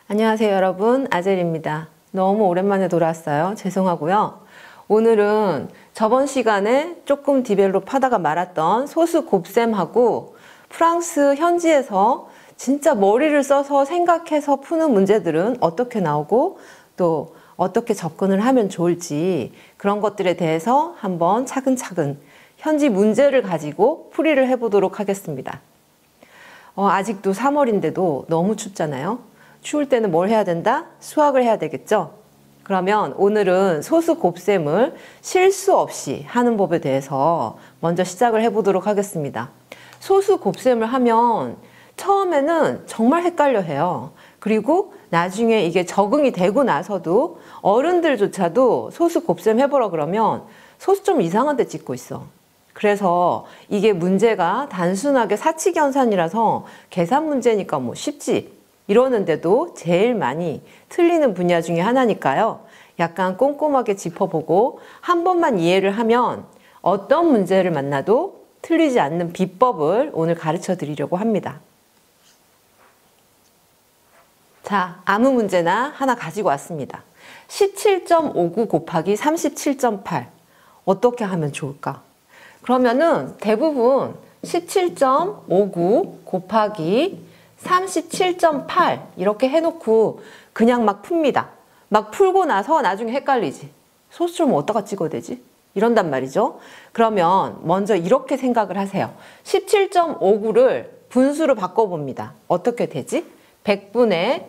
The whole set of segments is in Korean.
안녕하세요 여러분, 아젤입니다. 너무 오랜만에 돌아왔어요. 죄송하고요. 오늘은 저번 시간에 조금 디벨롭 하다가 말았던 소수 곱셈하고 프랑스 현지에서 진짜 머리를 써서 생각해서 푸는 문제들은 어떻게 나오고 또 어떻게 접근을 하면 좋을지 그런 것들에 대해서 한번 차근차근 현지 문제를 가지고 풀이를 해보도록 하겠습니다. 아직도 3월인데도 너무 춥잖아요. 추울 때는 뭘 해야 된다? 수학을 해야 되겠죠? 그러면 오늘은 소수 곱셈을 실수 없이 하는 법에 대해서 먼저 시작을 해보도록 하겠습니다. 소수 곱셈을 하면 처음에는 정말 헷갈려 해요. 그리고 나중에 이게 적응이 되고 나서도 어른들조차도 소수 곱셈 해보라 그러면 소수점 이상한 데 찍고 있어. 그래서 이게 문제가 단순하게 사칙연산이라서 계산 문제니까 뭐 쉽지 이러는데도 제일 많이 틀리는 분야 중에 하나니까요. 약간 꼼꼼하게 짚어보고 한 번만 이해를 하면 어떤 문제를 만나도 틀리지 않는 비법을 오늘 가르쳐 드리려고 합니다. 자, 아무 문제나 하나 가지고 왔습니다. 17.59 곱하기 37.8 어떻게 하면 좋을까? 그러면은 대부분 17.59 곱하기 37.8 이렇게 해놓고 그냥 막 풉니다. 막 풀고 나서 나중에 헷갈리지. 소수점은 어디다가 찍어야 되지? 이런단 말이죠. 그러면 먼저 이렇게 생각을 하세요. 17.59를 분수로 바꿔봅니다. 어떻게 되지? 100분의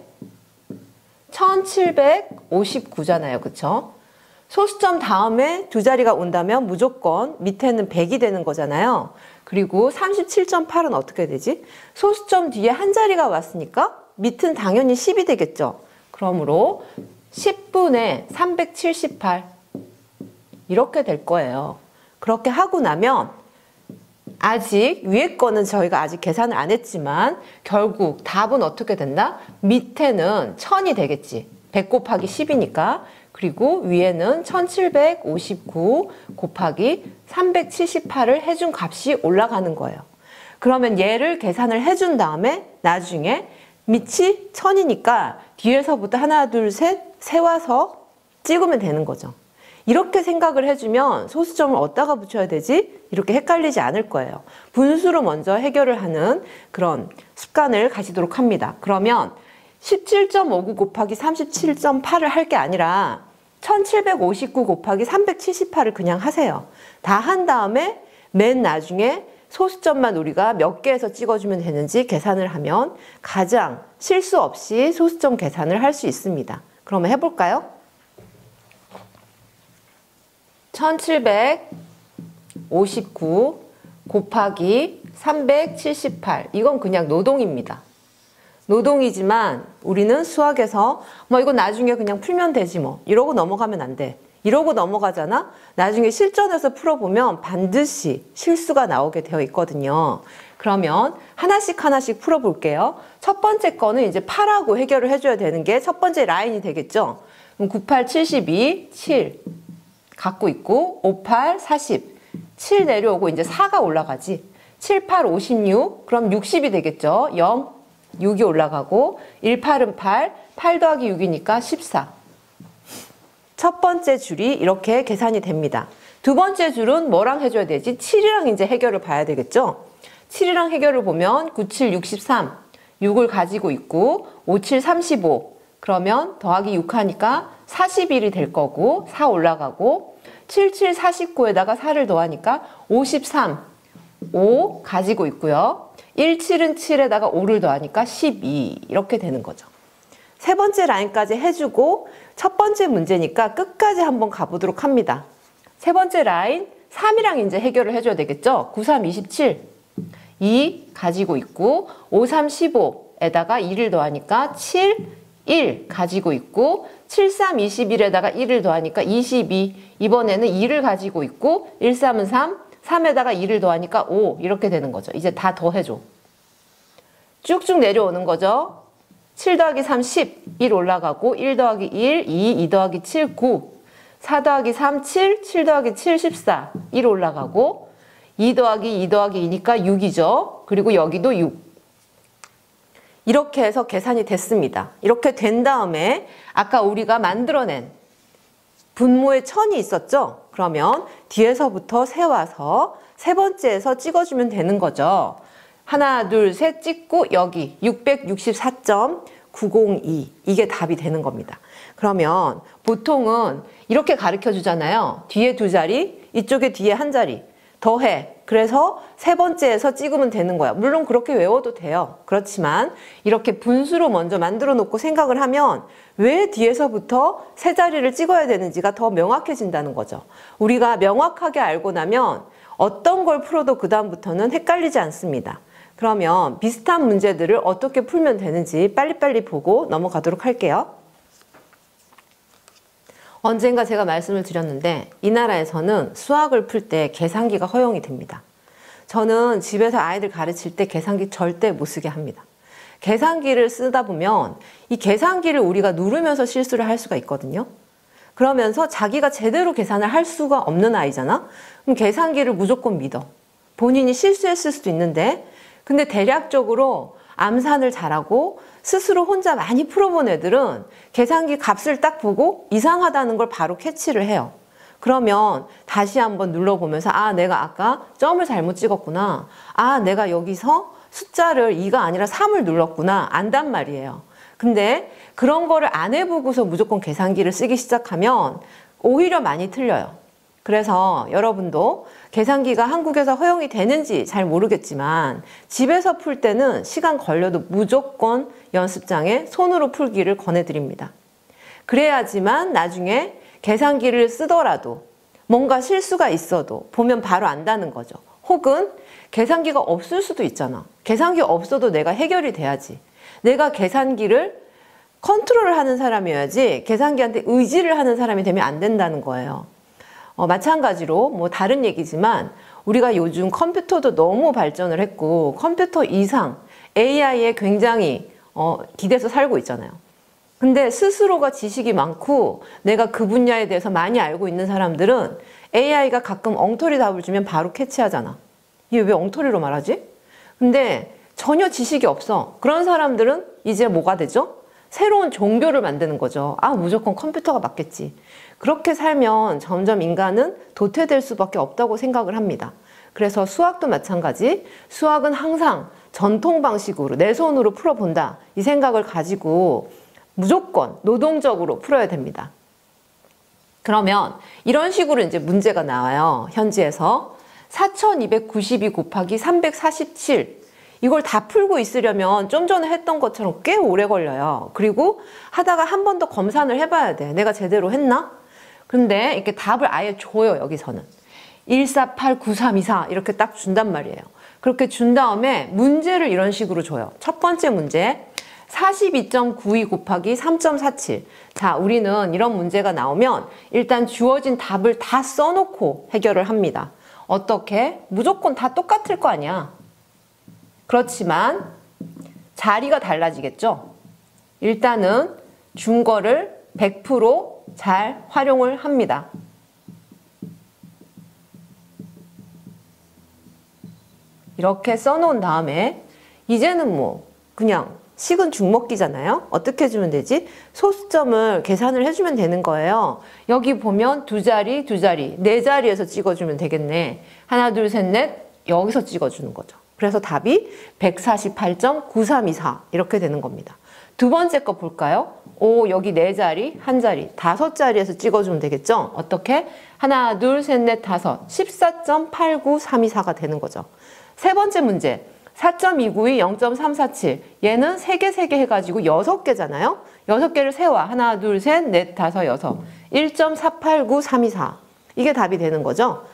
1759잖아요. 그쵸? 소수점 다음에 두 자리가 온다면 무조건 밑에는 100이 되는 거잖아요. 그리고 37.8은 어떻게 되지? 소수점 뒤에 한 자리가 왔으니까 밑은 당연히 10이 되겠죠. 그러므로 10분의 378 이렇게 될 거예요. 그렇게 하고 나면 아직 위에 거는 저희가 아직 계산을 안 했지만 결국 답은 어떻게 된다? 밑에는 1000이 되겠지. 100 곱하기 10이니까. 그리고 위에는 1759 곱하기 378을 해준 값이 올라가는 거예요. 그러면 얘를 계산을 해준 다음에 나중에 밑이 1000이니까 뒤에서부터 하나, 둘, 셋 세와서 찍으면 되는 거죠. 이렇게 생각을 해주면 소수점을 어디다가 붙여야 되지? 이렇게 헷갈리지 않을 거예요. 분수로 먼저 해결을 하는 그런 습관을 가지도록 합니다. 그러면 17.59 곱하기 37.8을 할 게 아니라 1759 곱하기 378을 그냥 하세요. 다 한 다음에 맨 나중에 소수점만 우리가 몇 개에서 찍어주면 되는지 계산을 하면 가장 실수 없이 소수점 계산을 할 수 있습니다. 그러면 해볼까요? 1759 곱하기 378 이건 그냥 노동입니다. 노동이지만 우리는 수학에서 뭐 이거 나중에 그냥 풀면 되지 뭐 이러고 넘어가면 안 돼. 이러고 넘어가잖아? 나중에 실전에서 풀어보면 반드시 실수가 나오게 되어 있거든요. 그러면 하나씩 풀어볼게요. 첫 번째 거는 이제 8하고 해결을 해줘야 되는 게 첫 번째 라인이 되겠죠. 그럼 98, 72, 7 갖고 있고 58, 40, 7 내려오고 이제 4가 올라가지. 7, 8, 56 그럼 60이 되겠죠. 0, 6이 올라가고 1, 8은 8, 8 더하기 6이니까 14. 첫 번째 줄이 이렇게 계산이 됩니다. 두 번째 줄은 뭐랑 해줘야 되지? 7이랑 이제 해결을 봐야 되겠죠? 7이랑 해결을 보면 9, 7, 63, 6을 가지고 있고 5, 7, 35 그러면 더하기 6 하니까 41이 될 거고 4 올라가고 7, 7, 49에다가 4를 더하니까 53, 5 가지고 있고요. 1, 7은 7에다가 5를 더하니까 12 이렇게 되는 거죠. 세 번째 라인까지 해주고 첫 번째 문제니까 끝까지 한번 가보도록 합니다. 세 번째 라인 3이랑 이제 해결을 해줘야 되겠죠. 9, 3, 27 2 가지고 있고 5, 3, 15에다가 2를 더하니까 7, 1 가지고 있고 7, 3, 21에다가 1을 더하니까 22 이번에는 2를 가지고 있고 1, 3은 3 3에다가 2를 더하니까 5 이렇게 되는 거죠. 이제 다 더해줘. 쭉쭉 내려오는 거죠. 7 더하기 3, 10, 1 올라가고 1 더하기 1, 2 더하기 7, 9 4 더하기 3, 7, 7 더하기 7, 14 1 올라가고 2 더하기 2 더하기 2니까 6이죠. 그리고 여기도 6 이렇게 해서 계산이 됐습니다. 이렇게 된 다음에 아까 우리가 만들어낸 분모의 1000이 있었죠? 그러면 뒤에서부터 세와서 세 번째에서 찍어주면 되는 거죠. 하나, 둘, 셋 찍고 여기 664.902 이게 답이 되는 겁니다. 그러면 보통은 이렇게 가르쳐 주잖아요. 뒤에 두 자리, 이쪽에 뒤에 한 자리 더해. 그래서 세 번째에서 찍으면 되는 거야. 물론 그렇게 외워도 돼요. 그렇지만 이렇게 분수로 먼저 만들어 놓고 생각을 하면 왜 뒤에서부터 세 자리를 찍어야 되는지가 더 명확해진다는 거죠. 우리가 명확하게 알고 나면 어떤 걸 풀어도 그 다음부터는 헷갈리지 않습니다. 그러면 비슷한 문제들을 어떻게 풀면 되는지 빨리빨리 보고 넘어가도록 할게요. 언젠가 제가 말씀을 드렸는데 이 나라에서는 수학을 풀 때 계산기가 허용이 됩니다. 저는 집에서 아이들 가르칠 때 계산기 절대 못 쓰게 합니다. 계산기를 쓰다 보면 이 계산기를 우리가 누르면서 실수를 할 수가 있거든요. 그러면서 자기가 제대로 계산을 할 수가 없는 아이잖아? 그럼 계산기를 무조건 믿어. 본인이 실수했을 수도 있는데 근데 대략적으로 암산을 잘하고 스스로 혼자 많이 풀어본 애들은 계산기 값을 딱 보고 이상하다는 걸 바로 캐치를 해요. 그러면 다시 한번 눌러보면서 아, 내가 아까 점을 잘못 찍었구나. 아, 내가 여기서 숫자를 2가 아니라 3을 눌렀구나. 안단 말이에요. 근데 그런 거를 안 해보고서 무조건 계산기를 쓰기 시작하면 오히려 많이 틀려요. 그래서 여러분도 계산기가 한국에서 허용이 되는지 잘 모르겠지만 집에서 풀 때는 시간 걸려도 무조건 연습장에 손으로 풀기를 권해드립니다. 그래야지만 나중에 계산기를 쓰더라도 뭔가 실수가 있어도 보면 바로 안다는 거죠. 혹은 계산기가 없을 수도 있잖아. 계산기 없어도 내가 해결이 돼야지. 내가 계산기를 컨트롤을 하는 사람이어야지 계산기한테 의지를 하는 사람이 되면 안 된다는 거예요. 마찬가지로 뭐 다른 얘기지만 우리가 요즘 컴퓨터도 너무 발전을 했고 컴퓨터 이상 AI에 굉장히 기대서 살고 있잖아요. 근데 스스로가 지식이 많고 내가 그 분야에 대해서 많이 알고 있는 사람들은 AI가 가끔 엉터리 답을 주면 바로 캐치하잖아. 이게 왜 엉터리로 말하지? 근데 전혀 지식이 없어. 그런 사람들은 이제 뭐가 되죠? 새로운 종교를 만드는 거죠. 아, 무조건 컴퓨터가 맞겠지. 그렇게 살면 점점 인간은 도태될 수밖에 없다고 생각을 합니다. 그래서 수학도 마찬가지. 수학은 항상 전통 방식으로 내 손으로 풀어본다. 이 생각을 가지고 무조건 노동적으로 풀어야 됩니다. 그러면 이런 식으로 이제 문제가 나와요. 현지에서 4292 곱하기 347 이걸 다 풀고 있으려면 좀 전에 했던 것처럼 꽤 오래 걸려요. 그리고 하다가 한 번 더 검산을 해봐야 돼. 내가 제대로 했나? 근데 이렇게 답을 아예 줘요. 여기서는 1489324 이렇게 딱 준단 말이에요. 그렇게 준 다음에 문제를 이런 식으로 줘요. 첫 번째 문제 42.92 곱하기 3.47 자, 우리는 이런 문제가 나오면 일단 주어진 답을 다 써놓고 해결을 합니다. 어떻게? 무조건 다 똑같을 거 아니야. 그렇지만 자리가 달라지겠죠. 일단은 준 거를 100% 잘 활용을 합니다. 이렇게 써놓은 다음에 이제는 뭐 그냥 식은 죽 먹기잖아요. 어떻게 해주면 되지? 소수점을 계산을 해주면 되는 거예요. 여기 보면 두 자리, 네 자리에서 찍어주면 되겠네. 하나, 둘, 셋, 넷 여기서 찍어주는 거죠. 그래서 답이 148.9324 이렇게 되는 겁니다. 두 번째 거 볼까요? 오, 여기 네 자리, 한 자리, 다섯 자리에서 찍어주면 되겠죠? 어떻게? 하나, 둘, 셋, 넷, 다섯 14.89324가 되는 거죠. 세 번째 문제 4.292, 0.347 얘는 3개 해가지고 6개잖아요. 6개를 세와 하나, 둘, 셋, 넷, 다섯, 여섯 1.489324 이게 답이 되는 거죠.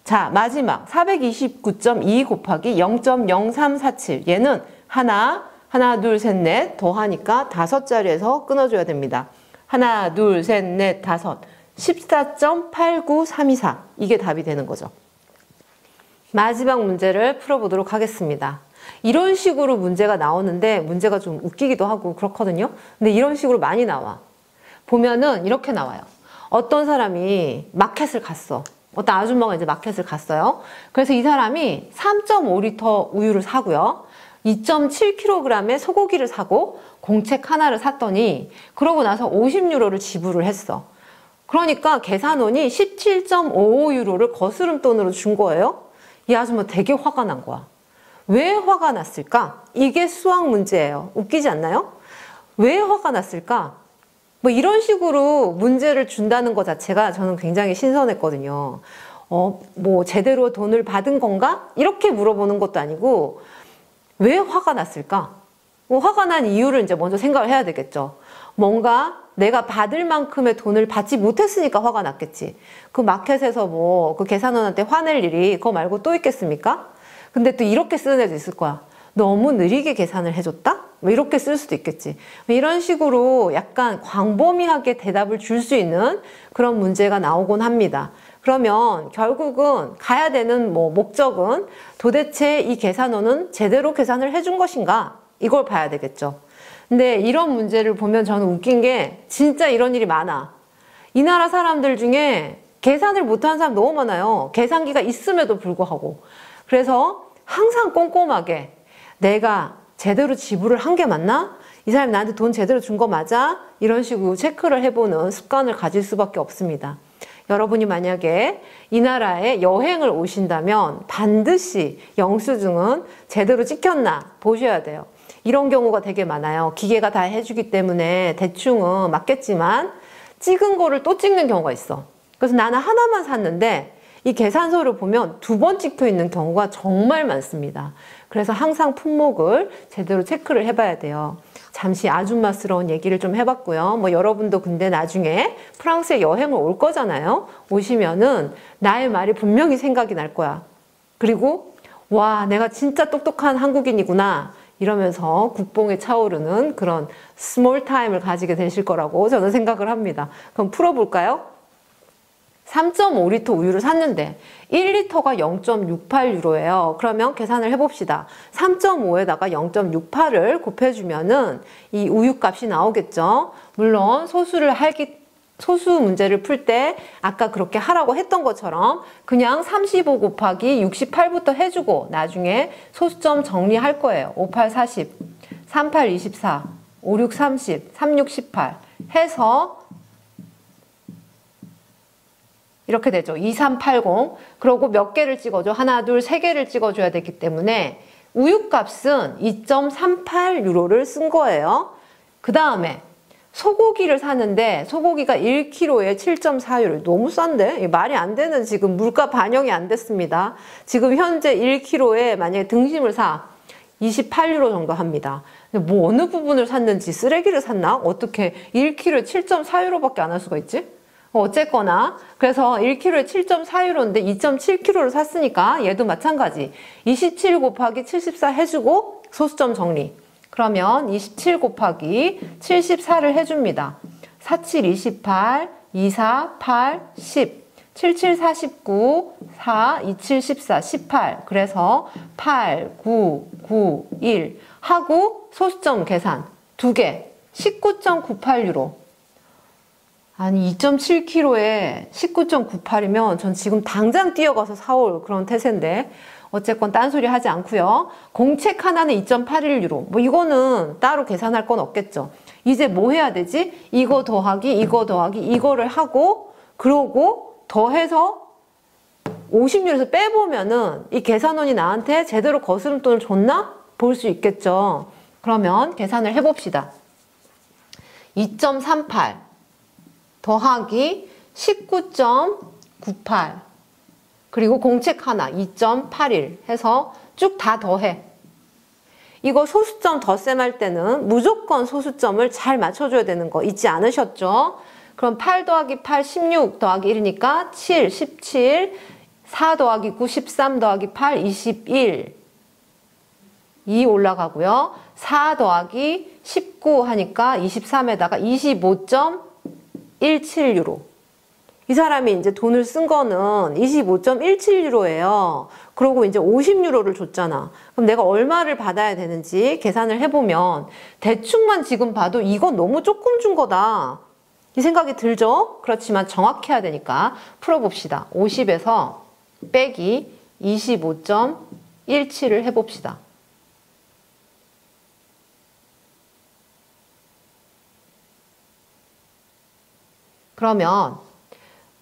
자, 마지막 429.2 곱하기 0.0347 얘는 하나, 둘, 셋, 넷 더하니까 다섯 자리에서 끊어줘야 됩니다. 하나, 둘, 셋, 넷, 다섯 14.89324 이게 답이 되는 거죠. 마지막 문제를 풀어보도록 하겠습니다. 이런 식으로 문제가 나오는데 문제가 좀 웃기기도 하고 그렇거든요. 근데 이런 식으로 많이 나와. 보면은 이렇게 나와요. 어떤 사람이 마켓을 갔어. 어떤 아줌마가 이제 마켓을 갔어요. 그래서 이 사람이 3.5리터 우유를 사고요. 2.7kg의 소고기를 사고 공책 하나를 샀더니 그러고 나서 50유로를 지불을 했어. 그러니까 계산원이 17.55유로를 거스름 돈으로 준 거예요. 이 아줌마 되게 화가 난 거야. 왜 화가 났을까? 이게 수학 문제예요. 웃기지 않나요? 왜 화가 났을까? 뭐 이런 식으로 문제를 준다는 것 자체가 저는 굉장히 신선했거든요. 뭐 제대로 돈을 받은 건가? 이렇게 물어보는 것도 아니고 왜 화가 났을까? 뭐 화가 난 이유를 이제 먼저 생각을 해야 되겠죠. 뭔가 내가 받을 만큼의 돈을 받지 못했으니까 화가 났겠지. 그 마켓에서 뭐 그 계산원한테 화낼 일이 그거 말고 또 있겠습니까? 근데 또 이렇게 쓰는 애도 있을 거야. 너무 느리게 계산을 해줬다? 뭐 이렇게 쓸 수도 있겠지. 이런 식으로 약간 광범위하게 대답을 줄 수 있는 그런 문제가 나오곤 합니다. 그러면 결국은 가야 되는 뭐 목적은 도대체 이 계산원은 제대로 계산을 해준 것인가? 이걸 봐야 되겠죠. 근데 이런 문제를 보면 저는 웃긴 게 진짜 이런 일이 많아. 이 나라 사람들 중에 계산을 못하는 사람 너무 많아요. 계산기가 있음에도 불구하고. 그래서 항상 꼼꼼하게 내가 제대로 지불을 한 게 맞나? 이 사람이 나한테 돈 제대로 준 거 맞아? 이런 식으로 체크를 해보는 습관을 가질 수밖에 없습니다. 여러분이 만약에 이 나라에 여행을 오신다면 반드시 영수증은 제대로 찍혔나 보셔야 돼요. 이런 경우가 되게 많아요. 기계가 다 해주기 때문에 대충은 맞겠지만 찍은 거를 또 찍는 경우가 있어. 그래서 나는 하나만 샀는데 이 계산서를 보면 2번 찍혀 있는 경우가 정말 많습니다. 그래서 항상 품목을 제대로 체크를 해봐야 돼요. 잠시 아줌마스러운 얘기를 좀 해봤고요. 뭐 여러분도 근데 나중에 프랑스에 여행을 올 거잖아요. 오시면은 나의 말이 분명히 생각이 날 거야. 그리고 와, 내가 진짜 똑똑한 한국인이구나 이러면서 국뽕에 차오르는 그런 스몰 타임을 가지게 되실 거라고 저는 생각을 합니다. 그럼 풀어볼까요? 3.5리터 우유를 샀는데 1리터가 0.68유로예요. 그러면 계산을 해봅시다. 3.5에다가 0.68을 곱해주면은 이 우유값이 나오겠죠. 물론 소수 문제를 풀 때 아까 그렇게 하라고 했던 것처럼 그냥 35 곱하기 68부터 해주고 나중에 소수점 정리할 거예요. 58 40, 38 24, 56 30, 36 18 해서 이렇게 되죠. 2380. 그러고 몇 개를 찍어줘? 하나, 둘, 세 개를 찍어줘야 되기 때문에 우유값은 2.38유로를 쓴 거예요. 그 다음에 소고기를 사는데 소고기가 1kg에 7.4유로. 너무 싼데? 말이 안 되는 지금 물가 반영이 안 됐습니다. 지금 현재 1kg에 만약에 등심을 사 28유로 정도 합니다. 뭐 어느 부분을 샀는지 쓰레기를 샀나? 어떻게 1kg에 7.4유로밖에 안 할 수가 있지? 어쨌거나 그래서 1kg에 7.4유로인데 2.7kg를 샀으니까 얘도 마찬가지 27 곱하기 74 해주고 소수점 정리. 그러면 27 곱하기 74를 해줍니다. 47 28, 24 8 10, 77 49, 4 27 14 18. 그래서 8 9 9 1 하고 소수점 계산 2개 19.98유로. 아니 2.7kg에 19.98이면 전 지금 당장 뛰어가서 사올 그런 태세인데 어쨌건 딴소리 하지 않고요. 공책 하나는 2.81유로. 뭐 이거는 따로 계산할 건 없겠죠. 이제 뭐 해야 되지? 이거 더하기 이거를 하고 그러고 더해서 50유로에서 빼보면은 이 계산원이 나한테 제대로 거스름돈을 줬나? 볼 수 있겠죠. 그러면 계산을 해봅시다. 2.38 더하기 19.98 그리고 공책 하나 2.81 해서 쭉 다 더해. 이거 소수점 덧셈 할 때는 무조건 소수점을 잘 맞춰줘야 되는 거 잊지 않으셨죠? 그럼 8 더하기 8 16 더하기 1이니까 7 17 4 더하기 9 13 더하기 8 21 2 올라가고요. 4 더하기 19 하니까 23에다가 25.17유로. 이 사람이 이제 돈을 쓴 거는 25.17유로예요. 그러고 이제 50유로를 줬잖아. 그럼 내가 얼마를 받아야 되는지 계산을 해보면 대충만 지금 봐도 이건 너무 조금 준 거다. 이 생각이 들죠? 그렇지만 정확히 해야 되니까 풀어봅시다. 50에서 빼기 25.17을 해봅시다. 그러면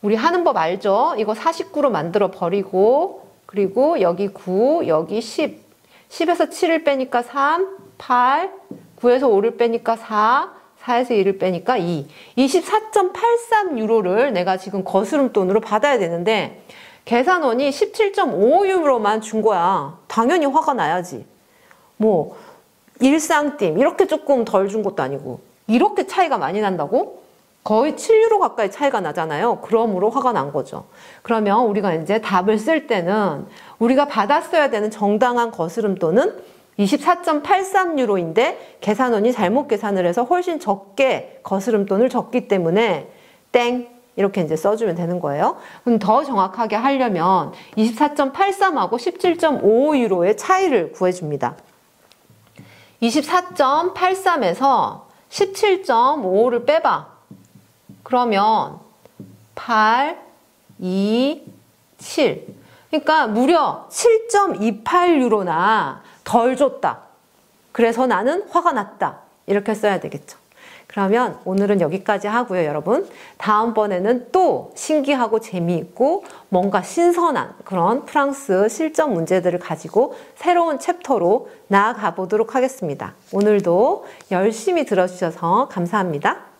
우리 하는 법 알죠? 이거 49로 만들어 버리고, 그리고 여기 9, 여기 10. 10에서 7을 빼니까 3, 8, 9에서 5를 빼니까 4, 4에서 1을 빼니까 2. 24.83유로를 내가 지금 거스름돈으로 받아야 되는데 계산원이 17.5유로만 준 거야. 당연히 화가 나야지. 뭐 일상팀 이렇게 조금 덜 준 것도 아니고 이렇게 차이가 많이 난다고? 거의 7유로 가까이 차이가 나잖아요. 그러므로 화가 난 거죠. 그러면 우리가 이제 답을 쓸 때는 우리가 받았어야 되는 정당한 거스름돈은 24.83유로인데 계산원이 잘못 계산을 해서 훨씬 적게 거스름돈을 줬기 때문에 땡 이렇게 이제 써주면 되는 거예요. 그럼 더 정확하게 하려면 24.83하고 17.55유로의 차이를 구해줍니다. 24.83에서 17.55를 빼봐. 그러면 8, 2, 7. 그러니까 무려 7.28유로나 덜 줬다. 그래서 나는 화가 났다. 이렇게 써야 되겠죠. 그러면 오늘은 여기까지 하고요, 여러분. 다음번에는 또 신기하고 재미있고 뭔가 신선한 그런 프랑스 실전 문제들을 가지고 새로운 챕터로 나아가 보도록 하겠습니다. 오늘도 열심히 들어주셔서 감사합니다.